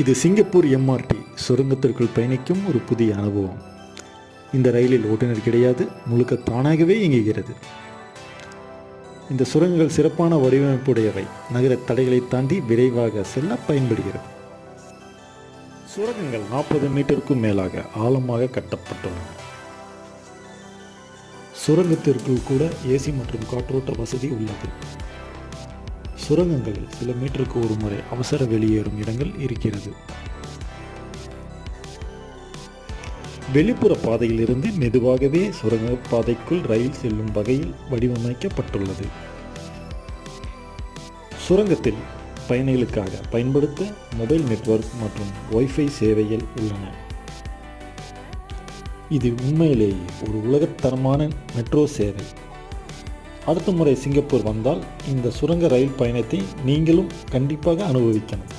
இது Singapore MRT சுரங்கத்திற்குள் பயணிக்கும் ஒரு புதிய அனுபவம். இந்த ரயிலில் ஓட்டுநர் கிடையாது, முழுக்க தானாகவே இயங்குகிறது. இந்த சுரங்கங்கள் சிறப்பான வடிவமைப்புடையவை, நகர தடைகளை தாண்டி விரைவாக செல்ல பயன்படுகிறது. சுரங்கங்கள் 40 மீட்டருக்கும் மேலாக ஆழமாக கட்டப்பட்டுள்ளன. சுரங்கத்திற்குள் கூட ஏசி மற்றும் காற்றோட்ட வசதி உள்ளது. சுரங்கங்களில் சில மீட்டருக்கு ஒரு முறை அவசர வெளியேறும் இடங்கள் இருக்கிறது. வெளிப்புற பாதையிலிருந்து மெதுவாகவே சுரங்க பாதைக்குள் ரயில் செல்லும் வகையில் வடிவமைக்கப்பட்டுள்ளது. சுரங்கத்தில் பயணிகளுக்காக பயன்படுத்த மொபைல் நெட்வொர்க் மற்றும் வைஃபை சேவைகள் உள்ளன. இது உண்மையிலேயே ஒரு உலகத்தரமான மெட்ரோ சேவை. அடுத்த முறை சிங்கப்பூர் வந்தால் இந்த சுரங்க ரயில் பயணத்தை நீங்களும் கண்டிப்பாக அனுபவிக்கணும்.